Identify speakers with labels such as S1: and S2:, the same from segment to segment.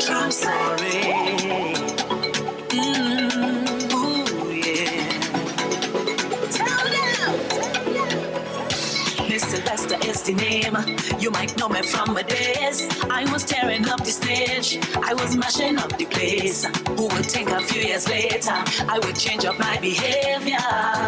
S1: true story. Ooh, yeah. Tell them. Mr. Lester is the name. You might know me from my days. I was tearing up the stage. I was mashing up the place. Who would think a few years later I would change up my behavior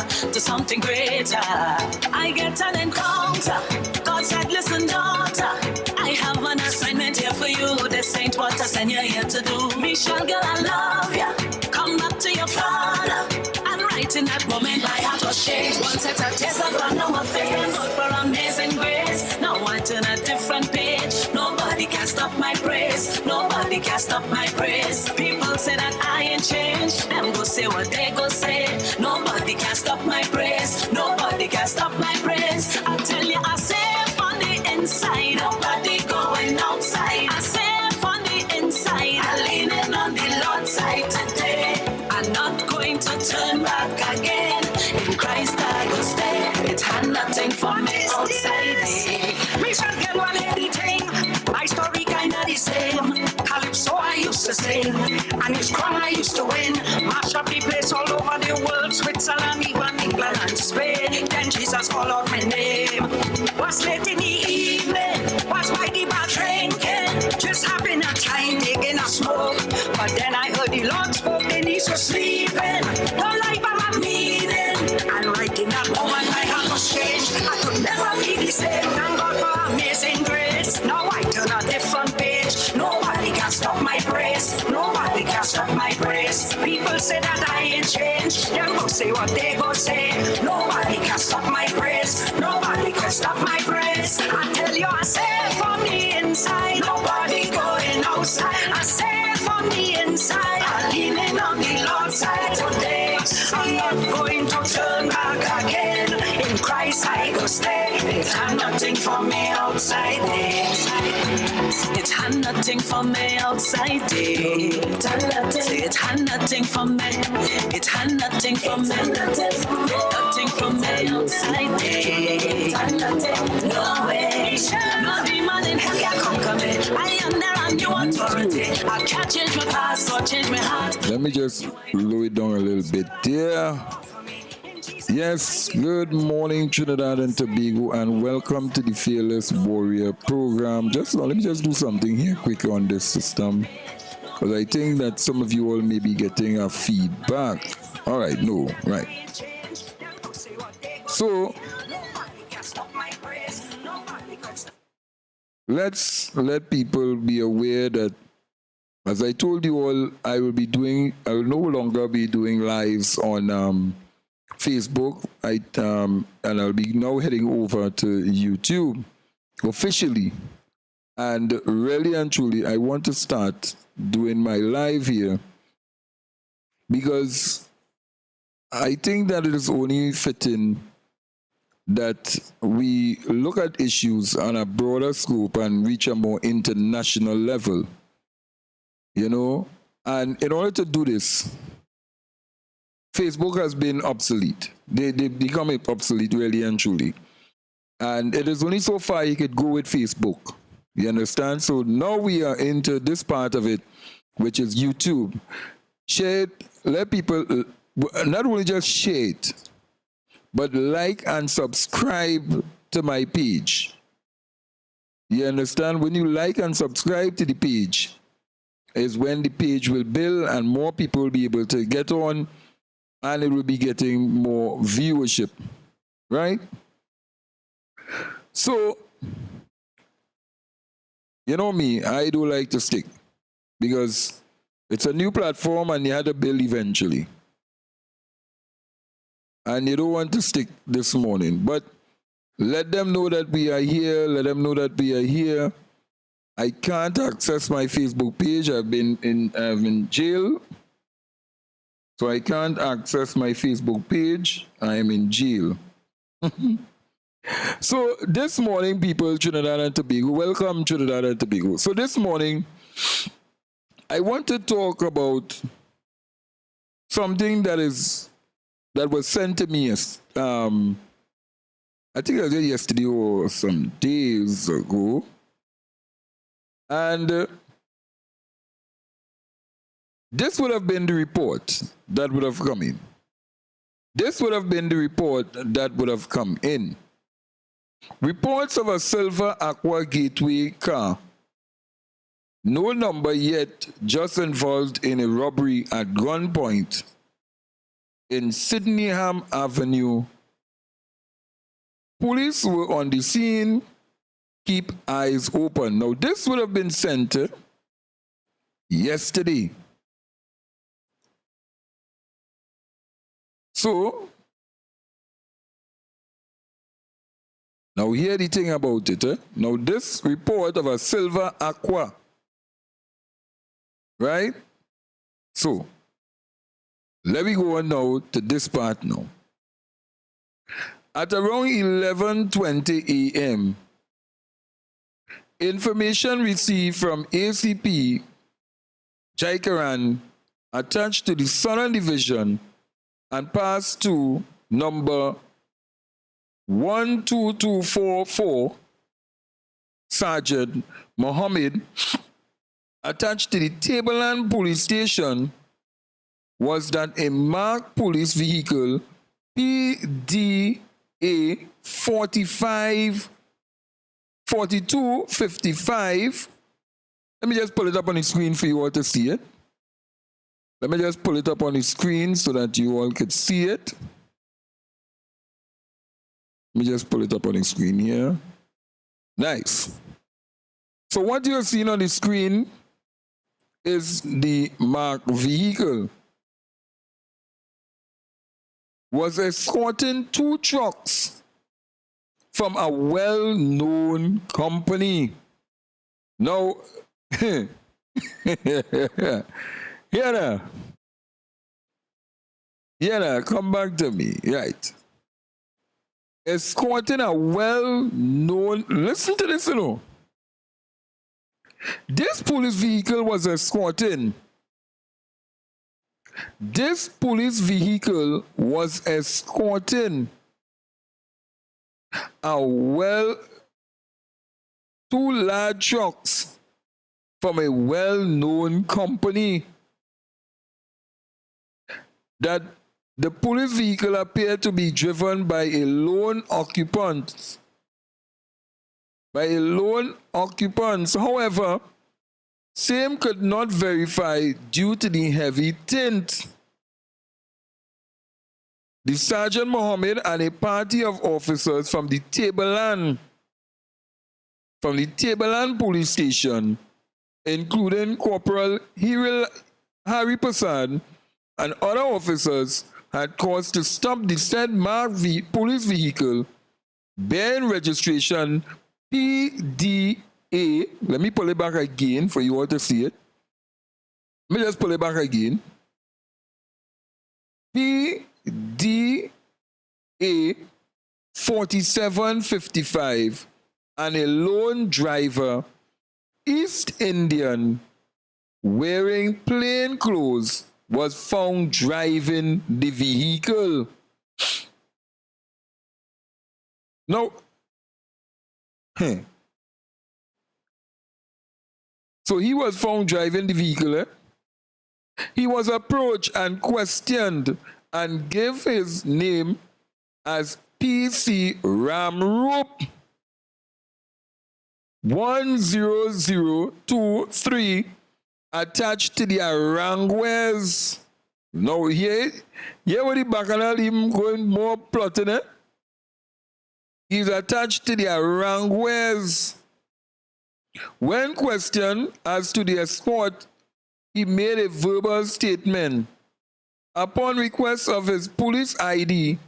S1: to something greater? I get an encounter. God said, listen, daughter, I have an assignment here for you. This ain't what I send you here to do. Michelle, girl, I love ya. Come back to your father. And right in that moment, my heart was changed. One set of tears I got no face, but for amazing grace. Now I turn a different page. Nobody can stop my praise. Nobody can stop my praise. People say that I ain't changed. Them go say what they go say. Nobody can stop my praise. Nobody can stop my praise. I tell you, I safe on the inside. Nobody going outside. I safe on the inside. I'm leaning on the Lord's side today. I'm not going to turn back again. In Christ I will stay. It had nothing for me outside. Me shall get one anything. My story kinda the same. Calypso I used to sing, and it's strong I used to win. Mash up the place all over the world, Switzerland, even England and Spain. Then Jesus called out my name. Was late in the evening, was by the bar drinking, just having a time taking a smoke. But then I heard the Lord spoke, and he's so sleeping. No life I'm a meaning. And right in that moment my heart was changed. I could never be the same. Thank God for amazing grace. Now I turn a different page. Nobody can stop my praise. Nobody can stop my praise. People say that I ain't changed. Them go say what they go say. Nobody can stop my praise. Nobody can stop my praise. I tell you, I say from the inside. Nobody going outside. I say from the inside. I'm leaning on the Lord's side today. I'm not going to turn back again. In Christ I go stay. It had nothing for me outside there. It had nothing for me outside there. It had nothing for me. It had nothing for me. Nothing for me outside there. No way. No demon in hell can conquer me. I am there on new authority. I can't change my past or change my heart.
S2: Let me just lower it down a little bit there. Yes, good morning Trinidad and Tobago, and welcome to the Fearless Warrior program. Let me just do something here quick on this system, because I think that some of you all may be getting a feedback. All right, no, right. So let's let people be aware that, as I told you all, I will no longer be doing lives on Facebook, and I'll be now heading over to YouTube officially. And really and truly, I want to start doing my live here, because I think that it is only fitting that we look at issues on a broader scope and reach a more international level, you know. And in order to do this, Facebook has been obsolete. They become obsolete really and truly. And it is only so far you could go with Facebook. You understand? So now we are into this part of it, which is YouTube. Share it, let people, not only just share it, but like and subscribe to my page. You understand? When you like and subscribe to the page, is when the page will build and more people will be able to get on, and it will be getting more viewership, right? So, you know me, I do like to stick, because it's a new platform and you had to build eventually. And you don't want to stick this morning, but let them know that we are here. Let them know that we are here. I can't access my Facebook page. I've been in jail. So I can't access my Facebook page. I am in jail. So this morning, people, Trinidad and Tobago, welcome Trinidad and Tobago. So this morning, I want to talk about something that was sent to me, I think it was yesterday or some days ago. And This would have been the report that would have come in. This would have been the report that would have come in. Reports of a silver Aqua Gateway car, no number yet, just involved in a robbery at gunpoint in Sydenham Avenue. Police were on the scene. Keep eyes open. Now, this would have been sent yesterday. So, now hear the thing about it. Now, this report of a silver Aqua, right? So, let me go on now to this part now. At around 11:20 a.m., information received from ACP Jaikaran attached to the Southern Division and passed to number 12244 Sergeant Mohammed, attached to the Tableland Police Station, was that a marked police vehicle PDA 4255. Let me just pull it up on the screen for you all to see it. Let me just pull it up on the screen so that you all could see it. Let me just pull it up on the screen here. Nice. So what you're seeing on the screen is the marked vehicle was escorting 2 trucks from a well-known company. Now, here now, come back to me, right? Escorting a well-known, listen to this, you know. This police vehicle was escorting. This police vehicle was escorting two large trucks from a well-known company. That the police vehicle appeared to be driven by a lone occupant. However, same could not verify due to the heavy tint. The Sergeant Mohammed and a party of officers from the Tableland Police Station, including Corporal Harry Prasad and other officers, had caused to stop the said marked police vehicle bearing registration PDA. Let me pull it back again for you all to see it. Let me just pull it back again. PDA 4755, and a lone driver, East Indian, wearing plain clothes, was found driving the vehicle. Now, so he was found driving the vehicle. He was approached and questioned and gave his name as PC Ramroop 10023, attached to the Arangways. Now here with the bacchanal him going more plotting. He's attached to the Arangways. When questioned as to the escort, he made a verbal statement. Upon request of his police ID,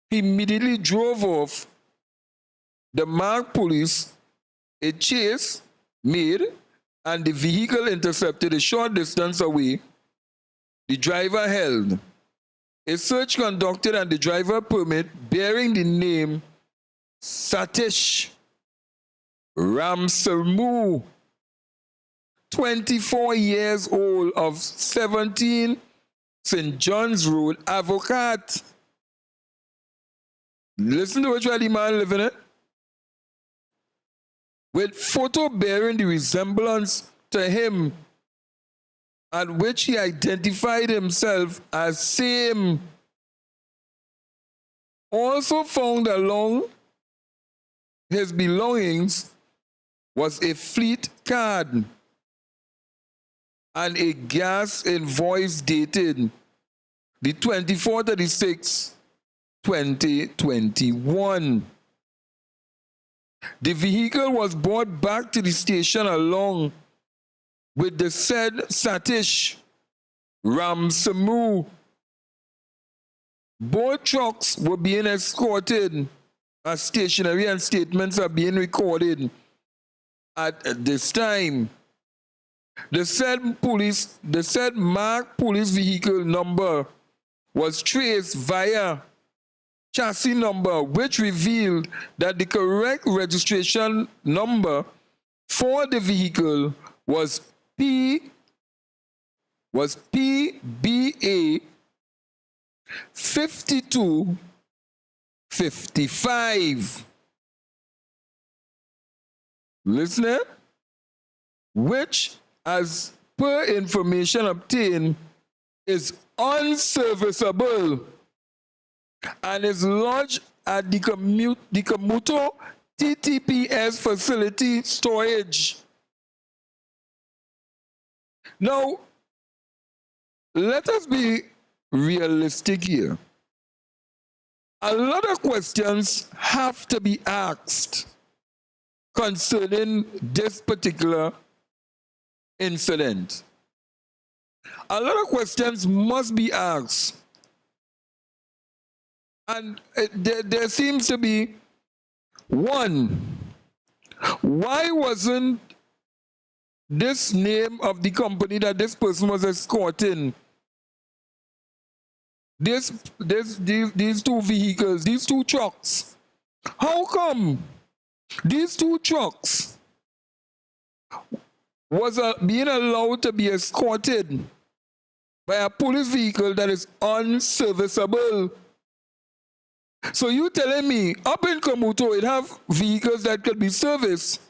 S2: he immediately drove off. The marked police, a chase made, and the vehicle intercepted a short distance away. The driver held. A search conducted and the driver permit bearing the name Satish Ramsalmu, 24 years old, of 17 St. John's Road, Avocat. Listen to which way the man living it. With photo bearing the resemblance to him at which he identified himself as same, also found along his belongings was a fleet card and a gas invoice dated the 24th of the 6th, 2021. The vehicle was brought back to the station along with the said Satish Ramsamu. Both trucks were being escorted as stationary and statements are being recorded at this time. The said marked police vehicle number was traced via chassis number, which revealed that the correct registration number for the vehicle was PBA 5255. Listener, which, as per information obtained, is unserviceable and is lodged at the commuter TTPS facility storage. Now, let us be realistic here. A lot of questions have to be asked concerning this particular incident. A lot of questions must be asked. And there seems to be one, why wasn't this name of the company that this person was escorting, these two vehicles, these two trucks, how come these two trucks was being allowed to be escorted by a police vehicle that is unserviceable? So you telling me up in Komuto it have vehicles that could be serviced,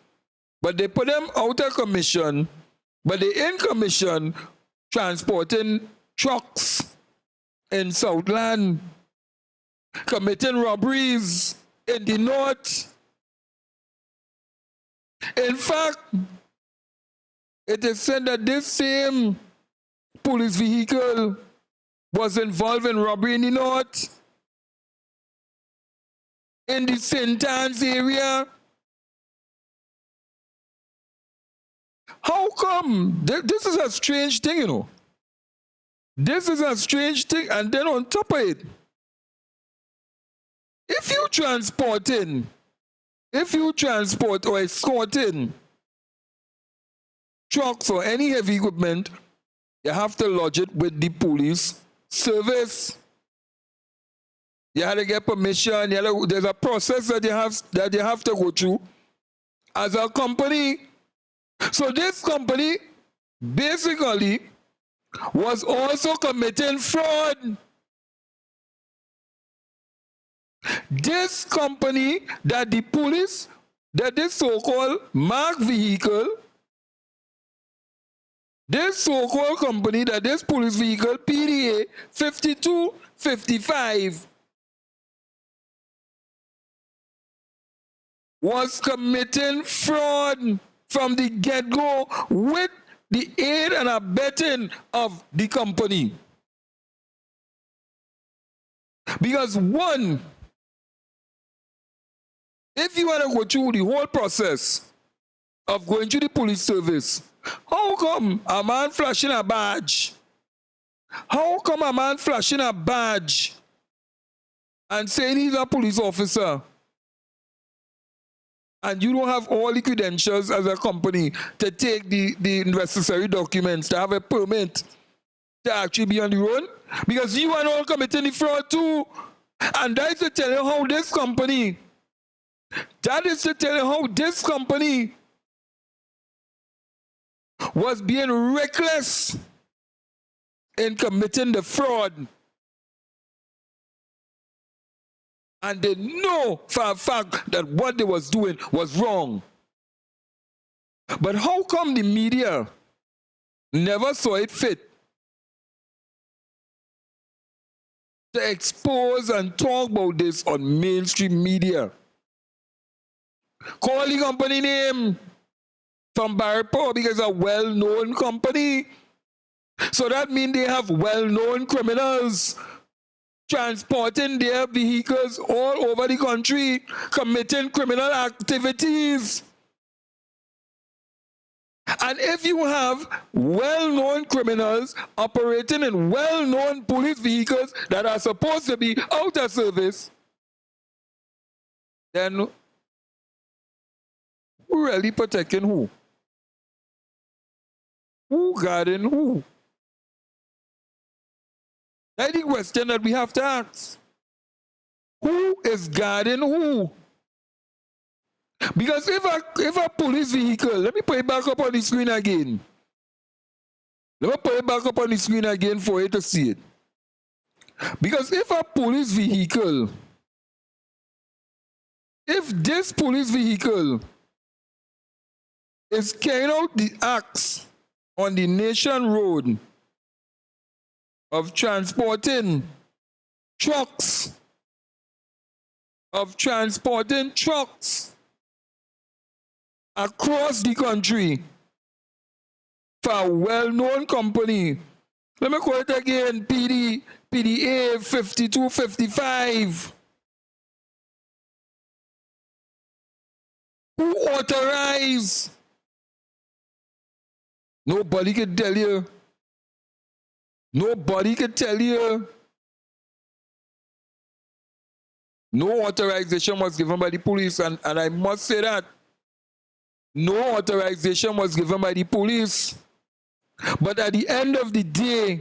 S2: but they put them out of commission, but they in commission transporting trucks in Southland, committing robberies in the north. In fact, it is said that this same police vehicle was involved in robbery in the north, in the St. Anne's area. How come? This is a strange thing, you know. This is a strange thing. And then on top of it, if you transport or escorting trucks or any heavy equipment, you have to lodge it with the police service. You have to get permission. There's a process that you have to go through as a company. So this company basically was also committing fraud. This company that the police, that this so-called marked vehicle, this so-called company that this police vehicle, PDA 5255, was committing fraud from the get-go with the aid and abetting of the company. Because one, if you want to go through the whole process of going to the police service, how come a man flashing a badge? How come a man flashing a badge and saying he's a police officer, and you don't have all the credentials as a company to take the necessary documents to have a permit to actually be on the road? Because you are all committing the fraud too. And that is to tell you how this company, was being reckless in committing the fraud. And they know for a fact that what they was doing was wrong. But how come the media never saw it fit to expose and talk about this on mainstream media. Call the company name from Barpo because it's a well-known company. So that means they have well-known criminals transporting their vehicles all over the country, committing criminal activities. And if you have well-known criminals operating in well-known police vehicles that are supposed to be out of service, then who really protecting who? Who guarding who? That's the question that we have to ask. Who is guarding who? Because if a police vehicle, let me put it back up on the screen again. Let me put it back up on the screen again for you to see it. Because if a police vehicle, if this police vehicle is carrying out the acts on the nation road of transporting trucks, across the country for a well-known company. Let me call it again, PDA 5255. Who authorized? Nobody can tell you. Nobody can tell you. No authorization was given by the police, and I must say that. No authorization was given by the police. But at the end of the day,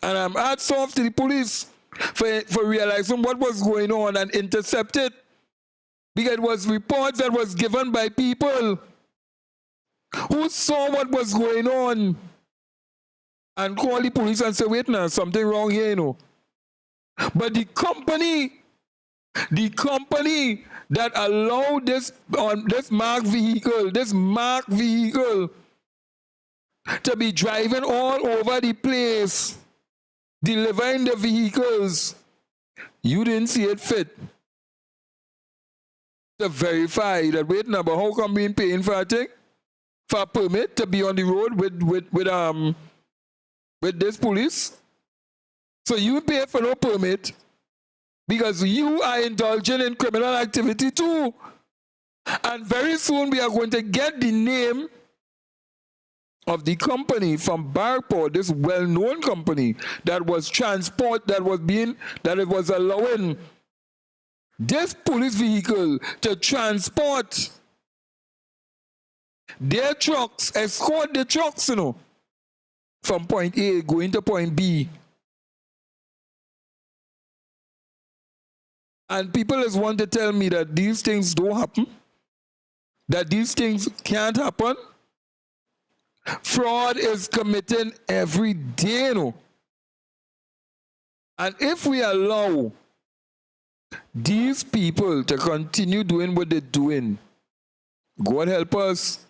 S2: and I'm hats off to the police for realizing what was going on and intercept it, because it was reports that was given by people who saw what was going on and called the police and said, wait now, something wrong here, you know. But the company that allowed this marked vehicle to be driving all over the place, delivering the vehicles, you didn't see it fit to verify that, wait now, but how come we paying for a thing? For a permit to be on the road with this police? So you pay for no permit because you are indulging in criminal activity too. And very soon we are going to get the name of the company from Barport, this well-known company that was allowing this police vehicle to transport their trucks, escort the trucks, you know, from point A going to point B. And people just want to tell me that these things don't happen, that these things can't happen. Fraud is committed every day, you know. And if we allow these people to continue doing what they're doing, God help us.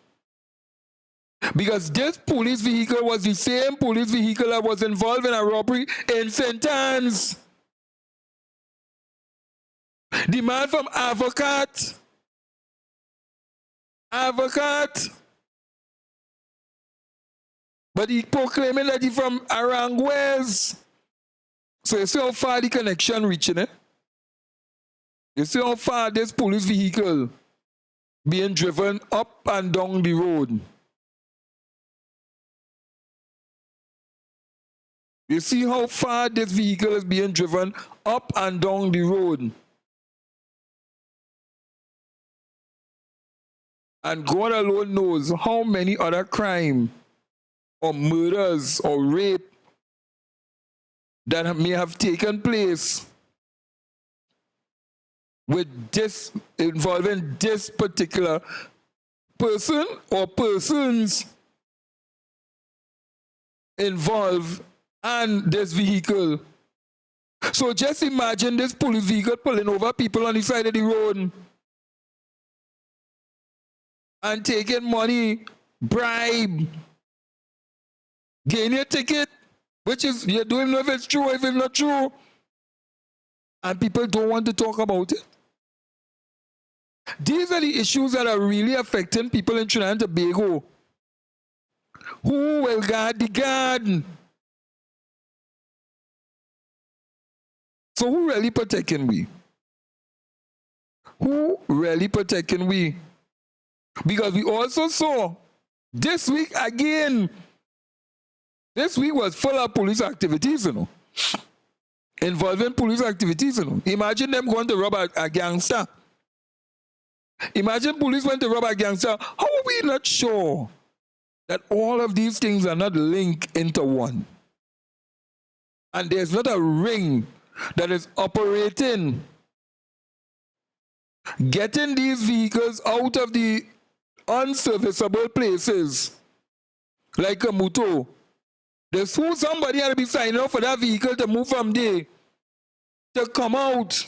S2: Because this police vehicle was the same police vehicle that was involved in a robbery in St. Anne's. The man from Avocat, but he proclaiming that he's from Aranguez. So you see how far the connection reaching, eh? You see how far this police vehicle being driven up and down the road. You see how far this vehicle is being driven up and down the road. And God alone knows how many other crimes or murders or rape that may have taken place with this, involving this particular person or persons involved and this vehicle. So just imagine this police vehicle pulling over people on the side of the road and taking money, bribe, gain your ticket, which is, you don't know if it's true or if it's not true. And people don't want to talk about it. These are the issues that are really affecting people in Trinidad and Tobago. Who will guard the garden? So who really protecting we? Who really protecting we? Because we also saw this week again, this week was full of police activities, you know. Involving police activities, you know. Imagine them going to rob a gangster. Imagine police went to rob a gangster. How are we not sure that all of these things are not linked into one? And there's not a ring that is operating, getting these vehicles out of the unserviceable places, like Kamuto. There's who somebody had to be signing up for that vehicle to move from there, to come out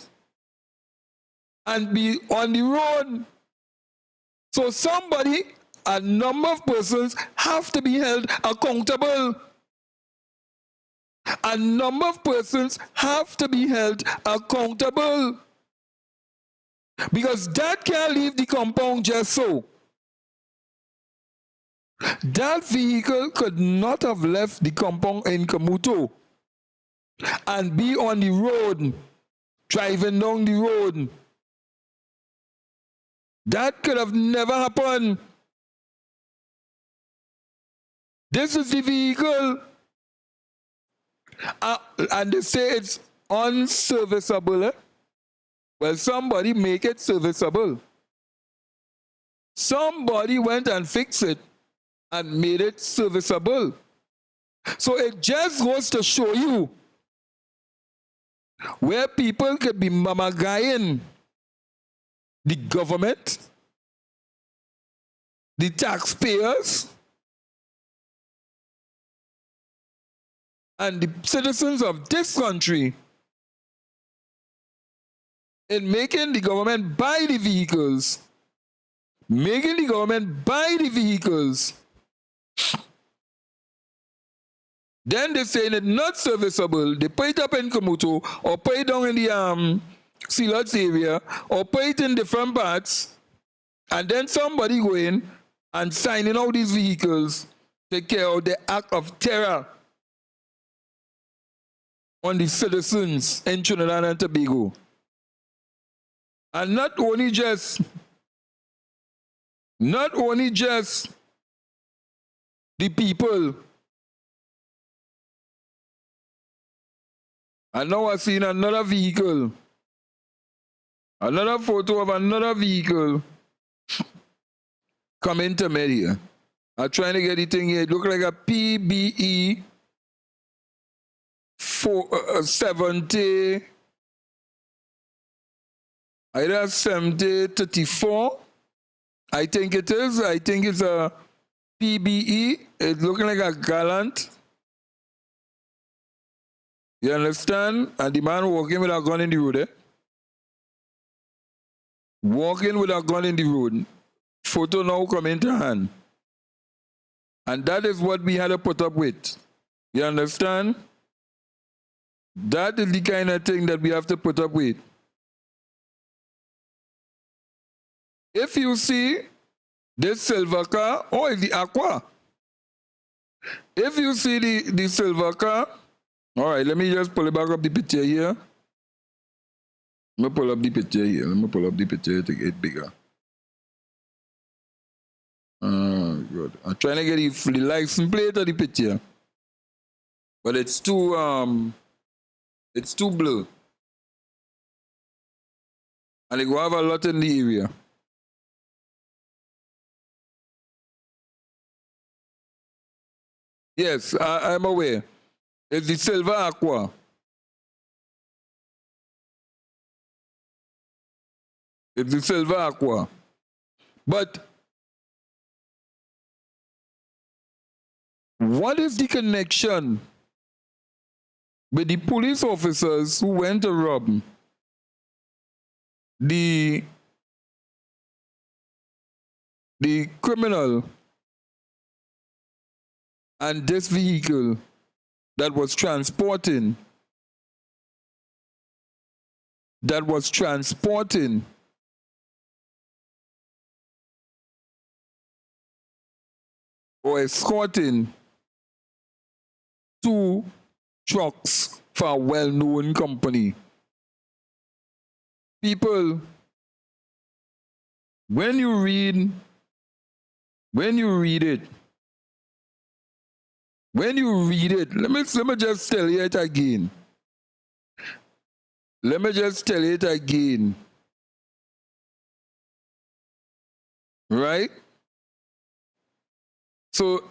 S2: and be on the road. So somebody, a number of persons have to be held accountable. A number of persons have to be held accountable. Because that can't leave the compound just so. That vehicle could not have left the compound in Kamuto and be on the road, driving down the road. That could have never happened. This is the vehicle. And they say it's unserviceable. Well, somebody make it serviceable. Somebody went and fixed it and made it serviceable. So it just goes to show you where people could be mamagaing the government, the taxpayers, and the citizens of this country in making the government buy the vehicles. Making the government buy the vehicles. Then they say it's not serviceable. They put it up in Kamuto or put it down in the Silots area or put it in different parts. And then somebody go in and signing out these vehicles to carry out the act of terror on the citizens in Trinidad and Tobago. And not only just the people. And now I've seen another vehicle. Another photo of another vehicle come into media. I'm trying to get the thing here. It look like a PBE 70, either 7034. I think it is. I think it's a PBE. It's looking like a Gallant. You understand? And the man walking with a gun in the road, eh? Walking with a gun in the road. Photo now come into hand. And that is what we had to put up with. You understand? That is the kind of thing that we have to put up with. If you see this silver car, oh, it's the Aqua. If you see the silver car, all right, let me just pull it back up the picture here. Let me pull up the picture here. Let me pull up the picture to get it bigger. Good. I'm trying to get the license plate of the picture, but it's too blurred, and it will have a lot in the area. Yes, I'm aware. It's the silver Aqua. It's the silver Aqua. But what is the connection with the police officers who went to rob the criminal And this vehicle that was transporting or escorting 2 trucks for a well-known company. People, when you read it, let me just tell you it again. Right? So,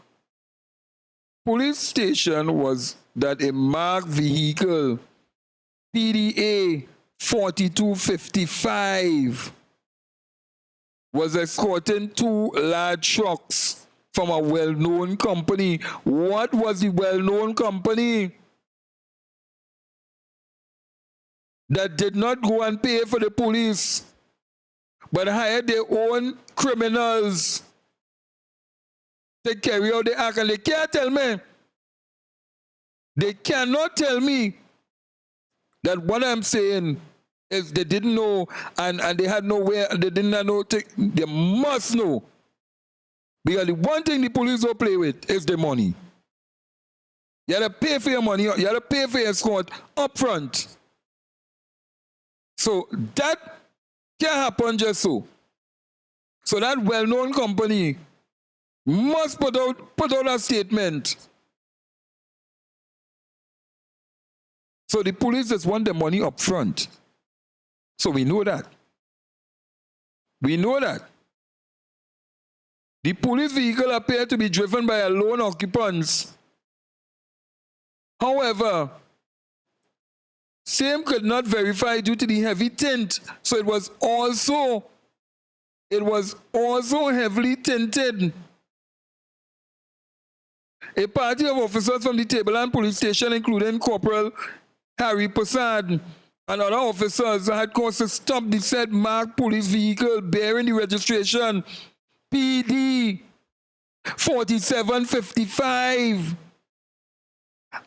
S2: police station was that a marked vehicle, PDA 4255, was escorting 2 large trucks from a well-known company. What was the well-known company? That did not go and pay for the police, but hired their own criminals to carry out the act. And they can't tell me, they cannot tell me that what I'm saying is they didn't know and they had nowhere, they did not know, they must know. Because the one thing the police don't play with is the money. You have to pay for your money, you have to pay for your escort up front. So that can't happen just so. So that well-known company must put out a statement. So the police just want the money up front. So we know that. The police vehicle appeared to be driven by a lone occupant. However, same could not verify due to the heavy tint. So it was also heavily tinted. A party of officers from the Tableland police station, including Corporal Harry Prasad and other officers, had caused to stop the said marked police vehicle bearing the registration PD 4755.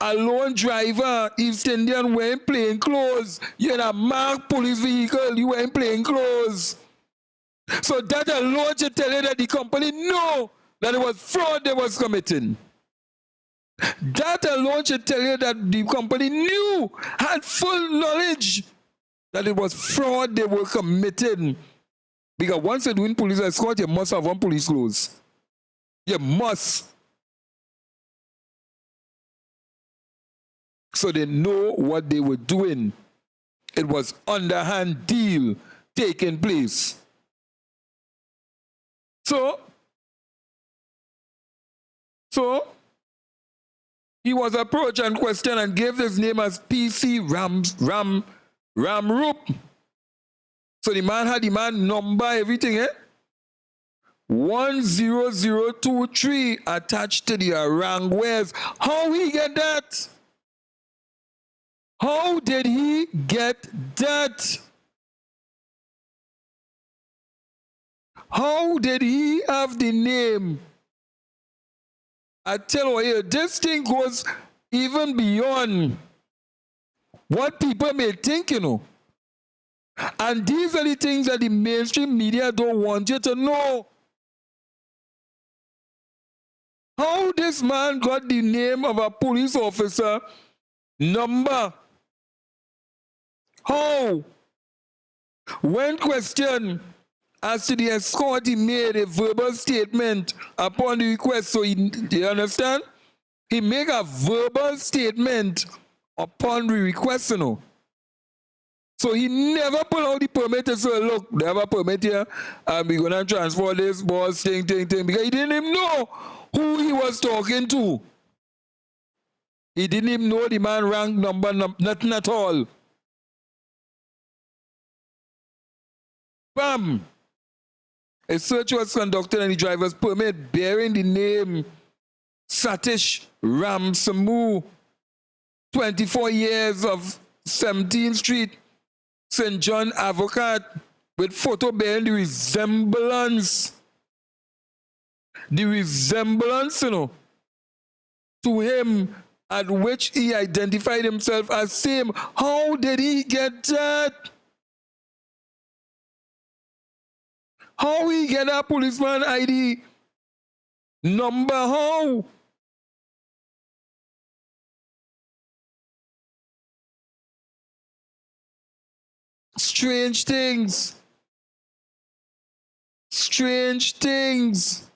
S2: A lone driver, East Indian, wearing plain clothes. You're in a marked police vehicle, you wearing plain clothes. So that alone should tell you that the company knew that it was fraud they was committing. That alone should tell you that the company knew, had full knowledge that it was fraud they were committing. Because once you're doing police escort, you must have one police clothes. You must. So they know what they were doing. It was underhand deal taking place. So he was approached and questioned and gave his name as PC Ramrup. So the man had the man number, everything, 10023 attached to the Arangwares. How he get that? How did he get that? How did he have the name? I tell you, this thing goes even beyond what people may think, you know. And these are the things that the mainstream media don't want you to know. How this man got the name of a police officer number? How? When questioned as to the escort, he made a verbal statement upon the request. So do you understand? He made a verbal statement upon the request, you know. So he never pull out the permit and say, look, they have a permit here, and we're going to transfer this boss thing, because he didn't even know who he was talking to. He didn't even know the man rank number, nothing at all. Bam! A search was conducted on the driver's permit bearing the name Satish Ramsamu, 24 years of 17th Street, St. John Avocat, with photo bearing the resemblance, you know, to him, at which he identified himself as same. How did he get that? How he get a policeman ID number? How? Strange things. Strange things.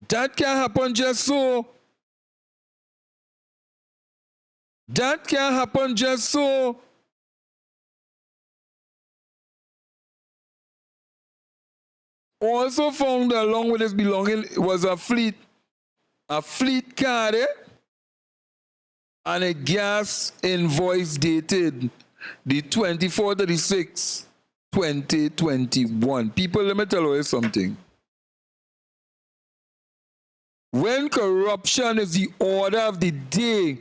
S2: That can happen just so. That can happen just so. Also found along with his belonging was a fleet card, and a gas invoice dated the 24th of the 6th, 2021. People, let me tell you something. When corruption is the order of the day,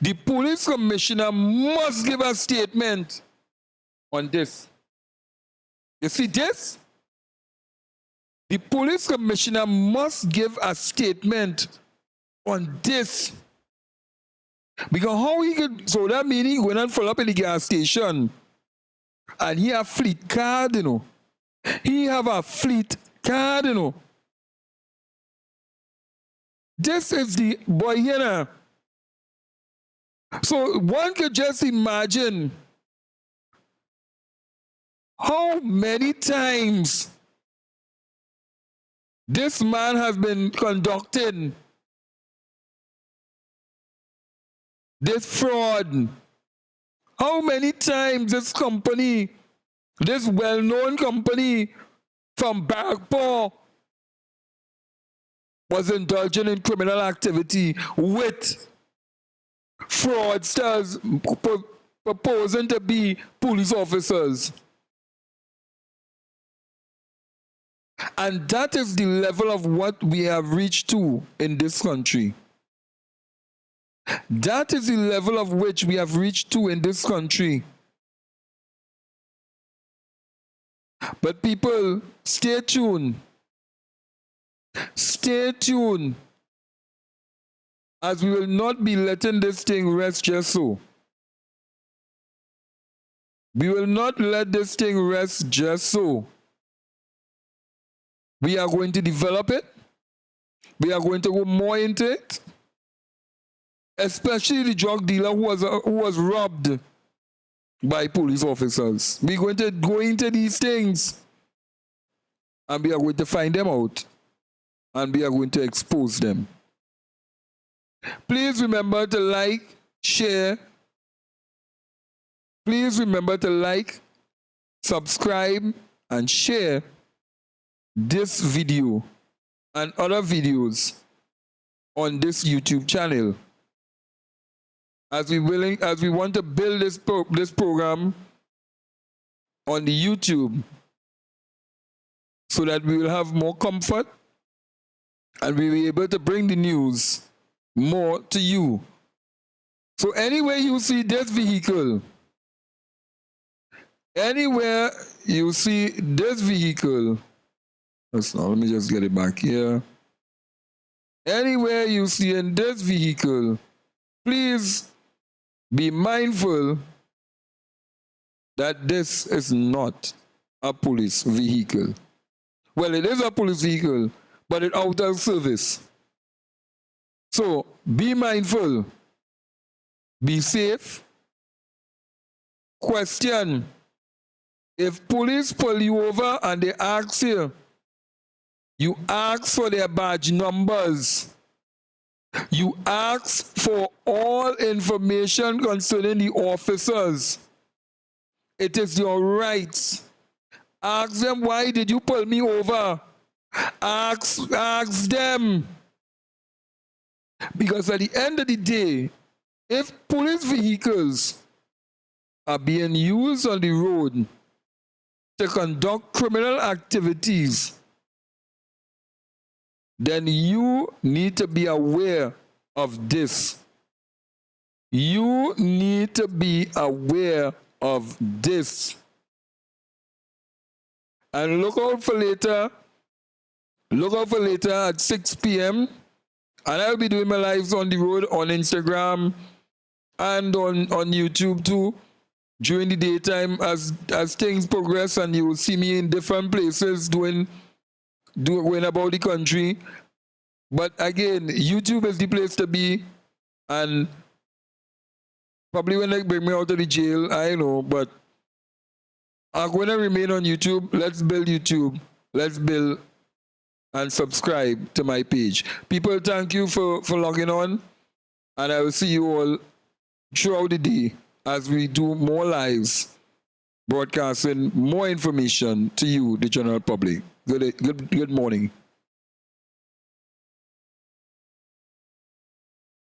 S2: the police commissioner must give a statement on this. You see this? The police commissioner must give a statement on this. Because how he could, so that means he went and full up in the gas station and he have fleet card, He have a fleet card, This is the boy, So one could just imagine how many times this man has been conducting this fraud. How many times this company, this well-known company from Bagpaw, was indulging in criminal activity with fraudsters proposing to be police officers. And that is the level of what we have reached to in this country. That is the level of which we have reached to in this country. But people, stay tuned. Stay tuned. As we will not be letting this thing rest just so. We will not let this thing rest just so. We are going to develop it. We are going to go more into it. Especially the drug dealer who was robbed by police officers. We're going to go into these things and we are going to find them out and we are going to expose them. Please remember to like, share. Please remember to like, subscribe, and share this video and other videos on this YouTube channel. As we want to build this program on the YouTube so that we will have more comfort and we will be able to bring the news more to you. So anywhere you see this vehicle, anywhere you see this vehicle, let me just get it back here. Anywhere you see in this vehicle, please be mindful that this is not a police vehicle. Well, it is a police vehicle, but it's out of service. So be mindful, be safe. Question: if police pull you over and they ask you, you ask for their badge numbers. You ask for all information concerning the officers. It is your right. Ask them, why did you pull me over? Ask them. Because at the end of the day, if police vehicles are being used on the road to conduct criminal activities, then you need to be aware of this. You need to be aware of this. And look out for later Look out for later at 6 p.m. And I'll be doing my lives on the road on Instagram and on YouTube too during the daytime as things progress, and you will see me in different places doing about the country. But again, YouTube is the place to be, and probably when they bring me out of the jail, I know, but I'm going to remain on YouTube. Let's build YouTube. Let's build and subscribe to my page. People, thank you for logging on, and I will see you all throughout the day as we do more lives, broadcasting more information to you, the general public. Good morning.